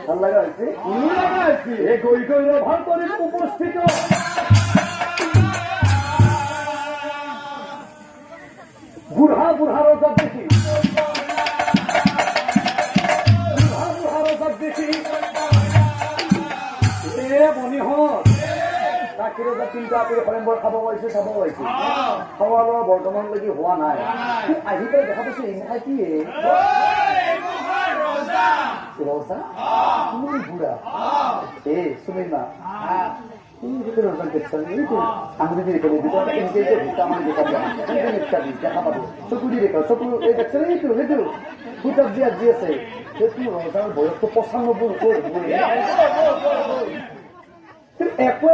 ভাল লাগা হয়েছে এই গৈগৈৰ ভাৰতেৰ উপস্থিত বুড়া বুড়া ৰোজাৰ দেখি মনি হত তাকে তিনটা ফলেম্বৰ খাব পাইছে চাব পাইছে খাওয়া লোৱা বৰ্তমানলৈকে হোৱা নাই আহি পেলাই দেখা পাইছো ইনখাই কি রোজা তুমি বুড়া এ সুমিমা তুমি যদি রোজা দেখছো আমি যদি রেখে দিই আমার দেখা পাবো চকু দিয়ে রেখো চকু এই দেখছো এইটো সেইটো কিতাপ দিয়া যি আছে সেইটো রোজার বয়স তো 95 একো